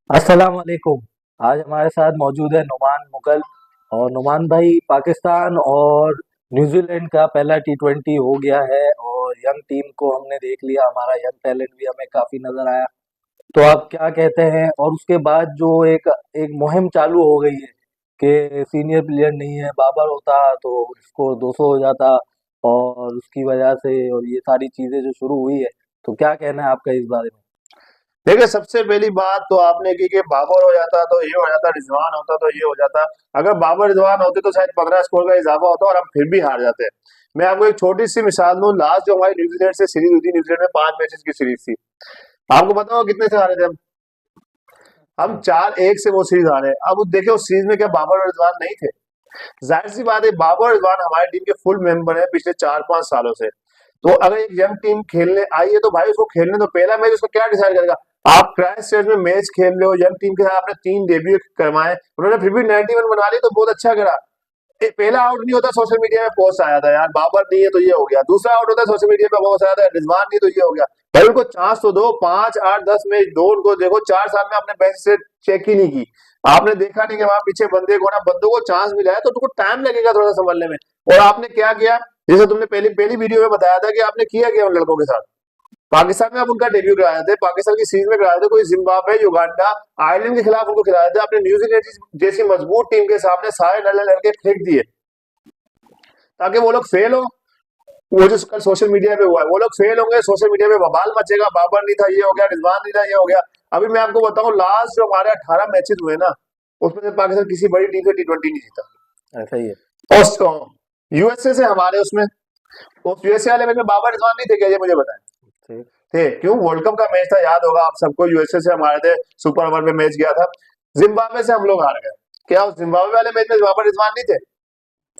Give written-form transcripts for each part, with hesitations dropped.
अस्सलाम वालेकुम। आज हमारे साथ मौजूद है नुमान मुगल। और नुमान भाई, पाकिस्तान और न्यूजीलैंड का पहला टी20 हो गया है और यंग टीम को हमने देख लिया। हमारा यंग टैलेंट भी हमें काफ़ी नज़र आया। तो आप क्या कहते हैं? और उसके बाद जो एक एक मुहिम चालू हो गई है कि सीनियर प्लेयर नहीं है, बाबर होता तो इसको 200 हो जाता, और उसकी वजह से और ये सारी चीज़ें जो शुरू हुई है, तो क्या कहना है आपका इस बारे में? देखिए, सबसे पहली बात तो आपने की कि बाबर हो जाता तो ये हो जाता, रिजवान होता तो ये हो जाता। अगर बाबर रिजवान होते तो शायद 15 स्कोर का इजाफा होता और हम फिर भी हार जाते। मैं आपको एक छोटी सी मिसाल दूं। लास्ट जो हमारी न्यूजीलैंड से सीरीज हुई थी, न्यूजीलैंड में 5 मैचेस की सीरीज थी। आपको पता होगा कितने से हारे थे हम 4-1 से वो सीरीज हारे। अब देखिए उस सीरीज में क्या बाबर और रिजवान नहीं थे? जाहिर सी बात है, बाबर और रिजवान हमारी टीम के फुल मेंबर है पिछले 4-5 सालों से। तो अगर एक यंग टीम खेलने आई है तो भाई उसको खेलने दो। पहला मैच उसको क्या डिसाइड करेगा? आप क्राइस्ट चर्च में मैच खेल रहे हो यंग टीम के साथ, आपने 3 डेब्यू करवाए, उन्होंने फिर भी 91 बना ली तो बहुत अच्छा करा। पहला आउट नहीं होता, सोशल मीडिया में पोस्ट आया था यार बाबर नहीं है तो ये हो गया। दूसरा आउट होता है, सोशल मीडिया पे पोस्ट आया था रिजवान नहीं तो ये हो गया। भाई उनको चांस तो दो, 5 8 10 मैच दो उनको। देखो 4 साल में आपने बेंच से चेक ही नहीं की। आपने देखा नहीं कि वहां पीछे बंदे को ना, बंदों को चांस मिला है तो उनको टाइम लगेगा थोड़ा संभलने में। और आपने क्या किया? जैसे तुमने पहली पहली वीडियो में बताया था कि आपने किया क्या उन लड़कों के साथ। पाकिस्तान में आप उनका डेब्यू कराए थे, पाकिस्तान की सीरीज में कराए थे, कोई जिम्बाब्वे, युगांडा, आयरलैंड के खिलाफ उनको खिलाए थे। आपने न्यूजीलैंड जैसी मजबूत टीम के सामने सारे नल्ले लड़के फेंक दिए ताकि वो लोग फेल हो। वो जो कल सोशल मीडिया पे हुआ है, वो लोग फेल होंगे, सोशल मीडिया पे बवाल मचेगा, बाबर नहीं था ये हो गया, रिजवान नहीं था ये हो गया। अभी मैं आपको बताऊं, लास्ट जो हमारे 18 मैचेस हुए ना, उसमें से पाकिस्तान किसी बड़ी टीम से टी20 नहीं जीता। ऐसा ही है। और यूएसए से हमारे उसमें, उस यूएसए वाले मैच में बाबर रिजवान नहीं थे क्या? ये मुझे बताएं। ठीक। थे क्यों? वर्ल्ड कप का मैच था, याद होगा आप सबको। यूएसए से हमारे थे, सुपर ओवर में मैच गया था। जिम्बाब्वे से हम लोग हार गए। क्या उस जिम्बाब्वे वाले मैच में बाबर रिजवान नहीं थे?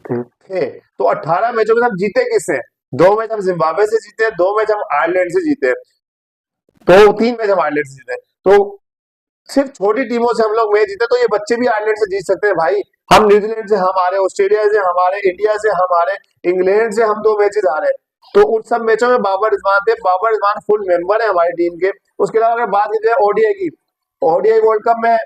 ठीक। थे। तो 18 मैचों में हम जीते किससे? 2 मैच हम जिम्बाब्वे से जीते, 2 मैच हम आयरलैंड से जीते, तो 3 मैच हम आयरलैंड से जीते। तो सिर्फ छोटी टीमों से हम लोग मैच जीते, तो ये बच्चे भी आयरलैंड से जीत सकते हैं भाई। हम न्यूजीलैंड से हम हारे, ऑस्ट्रेलिया से हम हारे, इंडिया से हम हारे, इंग्लैंड से हम 2 मैचेस हारे। तो उन सब मैचों में बाबर रिजवान थे। बाबर रिजवान फुल मेंबर है हमारी टीम के। उसके अलावा अगर बात की जाए ओडीआई की, ओडीआई वर्ल्ड कप में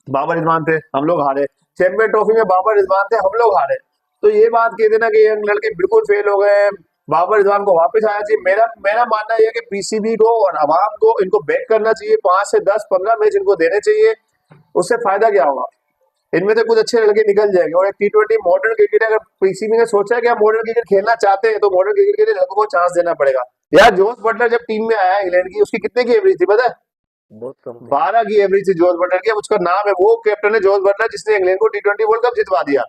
बाबर रिजवान थे, हम लोग हारे। चैंपियन ट्रॉफी में बाबर रिजवान थे, हम लोग हारे। तो ये बात कहते ना कि ये लड़के बिल्कुल फेल हो गए हैं, बाबर रिजवान को वापस आना चाहिए। मेरा मेरा मानना यह है कि पीसीबी को और अवाम को इनको बैक करना चाहिए। 5 से 10 15 मैच इनको देने चाहिए। उससे फायदा क्या होगा? इनमें से कुछ अच्छे लड़के निकल जाएंगे। और एक टी20 मॉडर्न क्रिकेट है, अगर पीसीबी ने सोचा है कि हम मॉडर्न क्रिकेट खेलना चाहते हैं तो मॉडर्न क्रिकेट के लिए लड़कों को चांस देना पड़ेगा। यार जोस बटलर जब टीम में आया इंग्लैंड की, उसकी कितने की एवरेज थी पता है? बहुत कम थी। 12 की एवरेज थी जोस बटलर की। अब उसका नाम है, वो कैप्टन है जोस बटलर जिसने इंग्लैंड को टी20 वर्ल्ड कप जितवा दिया।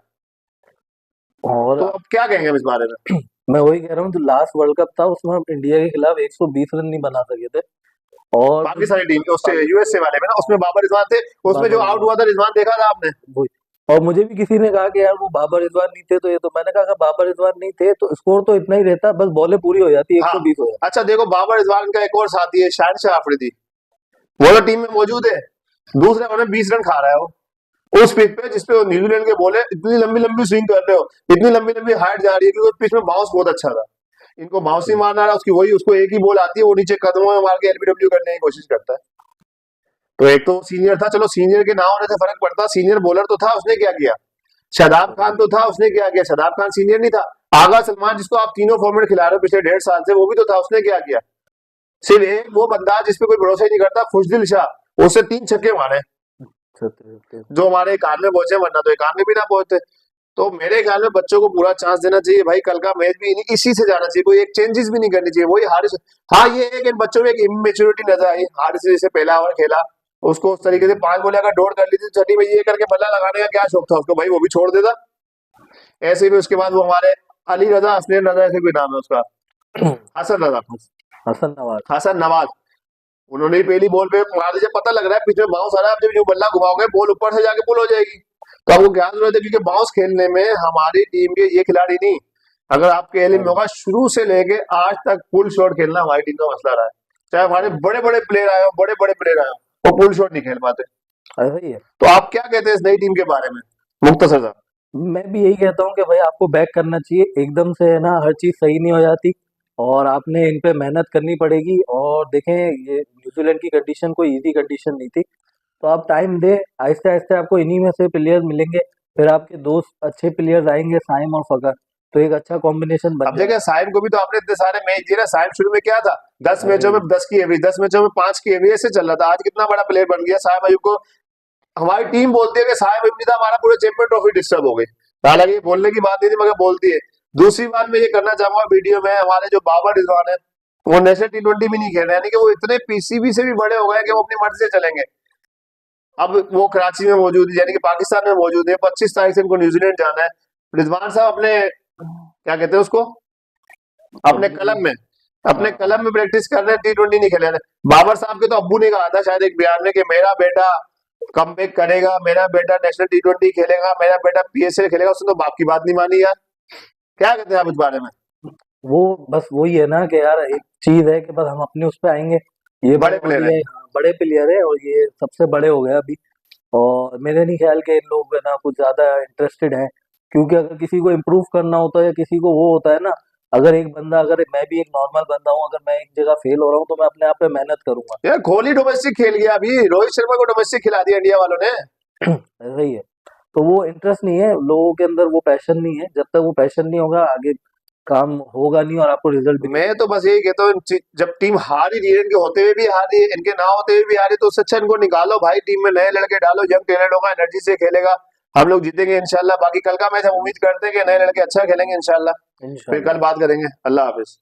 तो और अब क्या कहेंगे हम इस बारे में? मैं वही कह रहा हूँ, जो लास्ट वर्ल्ड कप था उसमें हम इंडिया के खिलाफ 120 रन नहीं बना सके थे। और जो पाकिस्तानी टीम के उससे पाकिस्तान यूएसए वाले में ना, उसमें बाबर रिजवान थे। उसमें जो बाबर आउट रिजवान, हुआ था रिजवान, देखा था आपने? वही। और मुझे भी किसी ने कहा कि यार वो बाबर रिजवान नहीं थे, तो ये तो मैंने कहा अगर बाबर रिजवान नहीं थे तो स्कोर तो इतना ही रहता, बस बॉलें पूरी हो जाती, हाँ। 120 हो जाती। अच्छा देखो, बाबर रिजवान का एक और साथी है शाहिद शाह अफरीदी, वो तो टीम में मौजूद है। दूसरे ओवर में 20 रन खा रहा है वो, उस पिच पे जिसपे वो न्यूजीलैंड के बॉले इतनी लंबी लंबी स्विंग कर रहे हो, इतनी लंबी लंबी हाइट जा रही है कि उस पिच में बाउंस बहुत अच्छा था। इनको बाउंस ही मारना रहा, उसकी वही, उसको एक ही बॉल आती है, वो नीचे कदमों में मार के एलबीडब्ल्यू करने की कोशिश करता है। तो एक तो सीनियर था, चलो सीनियर के ना होने से फर्क पड़ता, सीनियर बॉलर तो था, उसने क्या किया? शादाब खान तो था, उसने क्या किया? शादाब खान सीनियर नहीं था। आगा सलमान जिसको आप तीनों फॉर्मेट खिला रहे हो पिछले 1.5 साल से, वो भी तो था, उसने क्या किया? सिर्फ एक वो बंदा जिसपे कोई भरोसा ही नहीं करता, खुशदिल शाह, उससे 3 छक्के मारे सत्य सत्य। जो हमारे कान में पहुंचे, वरना तो कान में भी ना पहुंचते। तो मेरे ख्याल में बच्चों को पूरा चांस देना चाहिए भाई। कल का मैच भी इसी से जाना चाहिए, कोई एक चेंजेस भी नहीं करनी चाहिए। वही हारिस, हाँ ये है कि इन बच्चों में एक इमेच्योरिटी नजर आई। हारिस जैसे पहला ओवर खेला, उसको उस तरीके से 5 बॉल अगर डोर कर ली थी, छठी में ये करके बल्ला लगाने का क्या शौक था उसको भाई, वो भी छोड़ देता। ऐसे भी उसके बाद वो हमारे अली रजा, हसनैन रजा, ऐसे कोई नाम है उसका, हसन रजा, हसन नवाज। हसन नवाज, उन्होंने ही पहली बॉल पे मार दिया। पता लग रहा है पिछले बाउंस आ रहा है, अब जब जो बल्ला घुमाओगे बॉल ऊपर से जाके पुल हो जाएगी। तो आपको क्या जरूरत है? क्योंकि बाउंस खेलने में हमारी टीम के ये खिलाड़ी नहीं, अगर आपके एलिम में होगा, शुरू से लेके आज तक पुल शॉट खेलना हमारी टीम का मसला रहा है। चाहे हमारे बड़े बड़े प्लेयर आए हो, बड़े बड़े प्लेयर आए हो, वो पुल शॉट नहीं खेल पाते। ऐसा ही है। तो आप क्या कहते हैं इस नई टीम के बारे में, मुख्तसर सा? मैं भी यही कहता हूँ कि भाई आपको बैक करना चाहिए, एकदम से है ना हर चीज़ सही नहीं हो जाती। और आपने इन पे मेहनत करनी पड़ेगी। और देखें, ये न्यूजीलैंड की कंडीशन कोई इजी कंडीशन नहीं थी। तो आप टाइम दे, आहिस्ते आहिस्ते आपको इन्हीं में से प्लेयर मिलेंगे, फिर आपके दोस्त अच्छे प्लेयर्स आएंगे, साइम और फकर, तो एक अच्छा कॉम्बिनेशन बन अब देखिए जाएगा। साइम को भी तो आपने इतने सारे मैच दिए ना। साइम शुरू में क्या था, 10 मैचों में वही 10 की एवरेज, 10 मैचों में 5 की एवरेज से चल रहा था। आज कितना बड़ा प्लेयर बन गया साइम अयूब को। हमारी टीम बोलती है कि साइम अयूब नहीं था, हमारा पूरा चैंपियन ट्रॉफी डिस्टर्ब हो गई। हालांकि ये बोलने की बात नहीं थी मगर बोलती है। दूसरी बात मैं ये करना चाहूंगा वीडियो में, हमारे जो बाबर रिजवान है वो नेशनल टी20 भी नहीं खेल रहे, यानी कि वो इतने पीसीबी से भी बड़े हो गए कि वो अपनी मर्जी से चलेंगे। अब वो कराची में मौजूद है, यानी कि पाकिस्तान में मौजूद है। 25 तारीख से इनको न्यूजीलैंड जाना है। रिजवान साहब अपने क्या कहते हैं उसको, अपने कलम में, अपने हाँ, कलम में प्रैक्टिस कर रहे हैं, टी20 नहीं खेले रहे। बाबर साहब के तो अब्बू ने कहा था शायद एक बयान में कि मेरा बेटा कमबैक करेगा, मेरा बेटा नेशनल टी20 खेलेगा, मेरा बेटा पीएसएल खेलेगा। उसने तो बाप की बात नहीं मानी यार। क्या कहते हैं आप इस बारे में? वो बस वही है ना कि यार एक चीज है कि बस हम अपने उस पे आएंगे, ये बड़े बात प्लेयर होती है। है। हाँ, बड़े प्लेयर है और ये सबसे बड़े हो गए अभी। और मेरे नहीं ख्याल के इन लोग है ना कुछ ज्यादा इंटरेस्टेड हैं, क्योंकि अगर किसी को इम्प्रूव करना होता है या किसी को वो होता है ना, अगर एक बंदा, अगर मैं भी एक नॉर्मल बंदा हूँ, अगर मैं एक जगह फेल हो रहा हूँ तो मैं अपने आप पे मेहनत करूंगा। यार कोहली डोमेस्टिक खेल गया, अभी रोहित शर्मा को डोमेस्टिक खिला दिया इंडिया वालों ने। ऐसा ही है। तो वो इंटरेस्ट नहीं है लोगों के अंदर, वो पैशन नहीं है। जब तक वो पैशन नहीं होगा आगे काम होगा नहीं और आपको रिजल्ट भी नहीं मैं तो मिलेगा। बस यही कहता हूँ, जब टीम हार ही रही है, इनके होते हुए भी हार रही है, इनके ना होते हुए भी हार रही है, तो उससे अच्छा इनको निकालो भाई, टीम में नए लड़के डालो, यंग टैलेंट होगा, एनर्जी से खेलेगा। हम लोग जीतेंगे इंशाल्लाह। बाकी कल का मैच हम उम्मीद करते हैं कि नए लड़के अच्छा खेलेंगे इंशाल्लाह। फिर कल इंशाल्लाह। बात करेंगे। अल्लाह हाफिज।